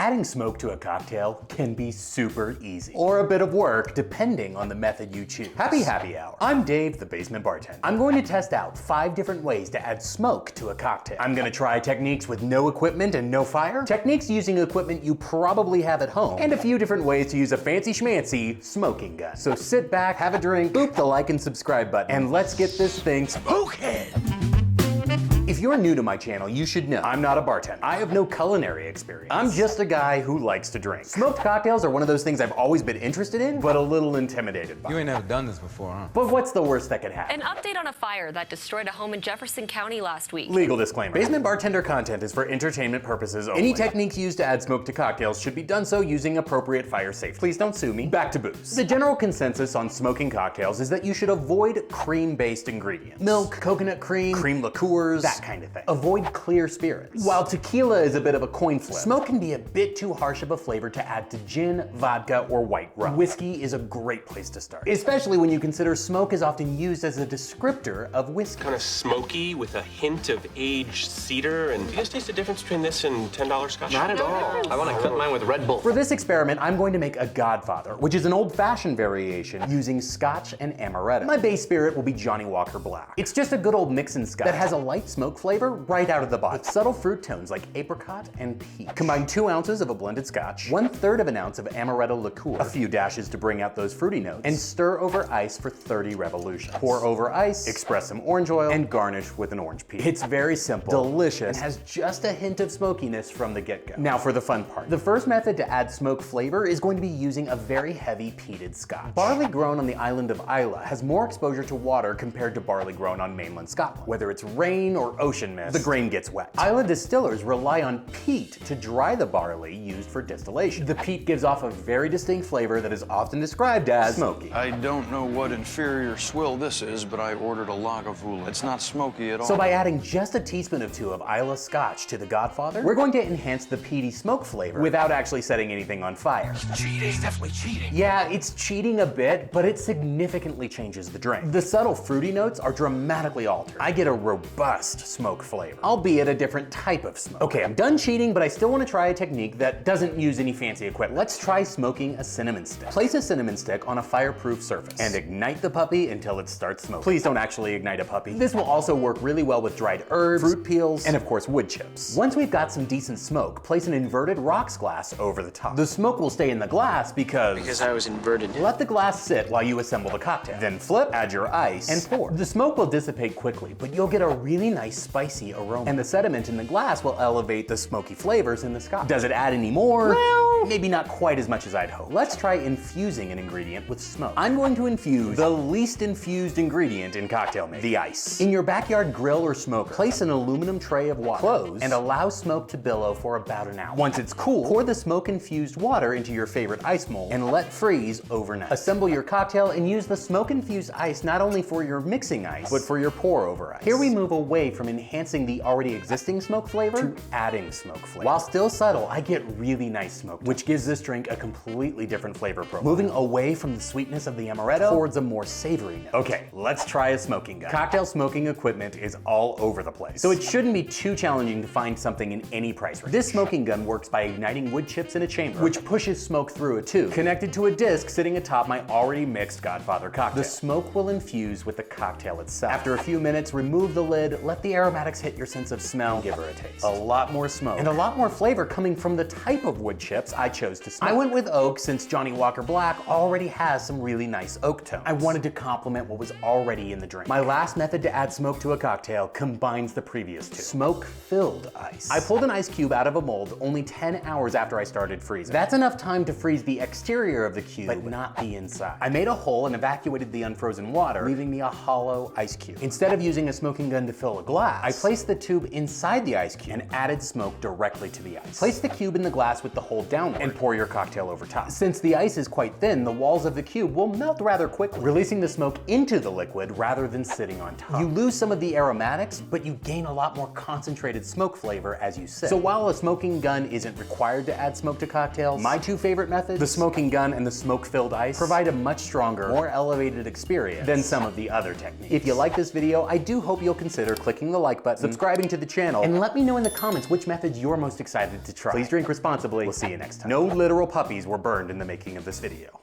Adding smoke to a cocktail can be super easy, or a bit of work depending on the method you choose. Happy hour. I'm Dave, the basement bartender. I'm going to test out 5 different ways to add smoke to a cocktail. I'm gonna try techniques with no equipment and no fire, techniques using equipment you probably have at home, and a few different ways to use a fancy schmancy smoking gun. So sit back, have a drink, boop the like and subscribe button, and let's get this thing smoking. If you're new to my channel, you should know I'm not a bartender. I have no culinary experience. I'm just a guy who likes to drink. Smoked cocktails are one of those things I've always been interested in, but a little intimidated by. You ain't never done this before, huh? But what's the worst that could happen? An update on a fire that destroyed a home in Jefferson County last week. Legal disclaimer. Basement bartender content is for entertainment purposes only. Any techniques used to add smoke to cocktails should be done so using appropriate fire safety. Please don't sue me. Back to booze. The general consensus on smoking cocktails is that you should avoid cream-based ingredients. Milk, coconut cream liqueurs, that kind of thing. Avoid clear spirits. While tequila is a bit of a coin flip, smoke can be a bit too harsh of a flavor to add to gin, vodka, or white rum. Whiskey is a great place to start, especially when you consider smoke is often used as a descriptor of whiskey. Kind of smoky with a hint of aged cedar. And do you guys taste the difference between this and $10 Scotch? Not at all. I want to cut mine with Red Bull. For this experiment, I'm going to make a Godfather, which is an old-fashioned variation using Scotch and Amaretto. My base spirit will be Johnny Walker Black. It's just a good old mix-and Scotch that has a light smoke flavor right out of the box, with subtle fruit tones like apricot and peach. Combine 2 ounces of a blended Scotch, 1/3 of an ounce of Amaretto Liqueuer, a few dashes to bring out those fruity notes, and stir over ice for 30 revolutions. Pour over ice, express some orange oil, and garnish with an orange peel. It's very simple, delicious, and has just a hint of smokiness from the get-go. Now for the fun part. The first method to add smoke flavor is going to be using a very heavy peated Scotch. Barley grown on the island of Islay has more exposure to water compared to barley grown on mainland Scotland. Whether it's rain or ocean mist, the grain gets wet. Islay distillers rely on peat to dry the barley used for distillation. The peat gives off a very distinct flavor that is often described as smoky. I don't know what inferior swill this is, but I ordered a Lagavulin. It's not smoky at all. So by adding just a teaspoon or 2 of Islay Scotch to the Godfather, we're going to enhance the peaty smoke flavor without actually setting anything on fire. Cheating, definitely cheating. Yeah, it's cheating a bit, but it significantly changes the drink. The subtle fruity notes are dramatically altered. I get a robust smoke flavor, albeit a different type of smoke. Okay, I'm done cheating, but I still want to try a technique that doesn't use any fancy equipment. Let's try smoking a cinnamon stick. Place a cinnamon stick on a fireproof surface and ignite the puppy until it starts smoking. Please don't actually ignite a puppy. This will also work really well with dried herbs, fruit peels, and of course wood chips. Once we've got some decent smoke, place an inverted rocks glass over the top. The smoke will stay in the glass because I was inverted. Let the glass sit while you assemble the cocktail. Then flip, add your ice, and pour. The smoke will dissipate quickly, but you'll get a really nice spicy aroma. And the sediment in the glass will elevate the smoky flavors in the scotch. Does it add any more? Well, maybe not quite as much as I'd hope. Let's try infusing an ingredient with smoke. I'm going to infuse the least infused ingredient in cocktail making, the ice. In your backyard grill or smoker, place an aluminum tray of water, close, and allow smoke to billow for about an hour. Once it's cool, pour the smoke-infused water into your favorite ice mold and let freeze overnight. Assemble your cocktail and use the smoke-infused ice not only for your mixing ice, but for your pour-over ice. Here we move away from enhancing the already existing smoke flavor to adding smoke flavor. While still subtle, I get really nice smoke, which gives this drink a completely different flavor profile. Moving away from the sweetness of the amaretto towards a more savory note. Okay, let's try a smoking gun. Cocktail smoking equipment is all over the place, so it shouldn't be too challenging to find something in any price range. This smoking gun works by igniting wood chips in a chamber, which pushes smoke through a tube, connected to a disc sitting atop my already mixed Godfather cocktail. The smoke will infuse with the cocktail itself. After a few minutes, remove the lid, let the aromatics hit your sense of smell, give her a taste. A lot more smoke, and a lot more flavor coming from the type of wood chips I chose to smoke. I went with oak since Johnny Walker Black already has some really nice oak tones. I wanted to complement what was already in the drink. My last method to add smoke to a cocktail combines the previous two. Smoke-filled ice. I pulled an ice cube out of a mold only 10 hours after I started freezing. That's enough time to freeze the exterior of the cube, but not the inside. I made a hole and evacuated the unfrozen water, leaving me a hollow ice cube. Instead of using a smoking gun to fill a glass, I placed the tube inside the ice cube and added smoke directly to the ice. Place the cube in the glass with the hole downward downward and pour your cocktail over top. Since the ice is quite thin, the walls of the cube will melt rather quickly, releasing the smoke into the liquid rather than sitting on top. You lose some of the aromatics, but you gain a lot more concentrated smoke flavor as you sip. So while a smoking gun isn't required to add smoke to cocktails, my two favorite methods, the smoking gun and the smoke-filled ice, provide a much stronger, more elevated experience than some of the other techniques. If you like this video, I do hope you'll consider clicking the like button, subscribing to the channel, and let me know in the comments which methods you're most excited to try. Please drink responsibly. We'll see you next time. No literal puppies were burned in the making of this video.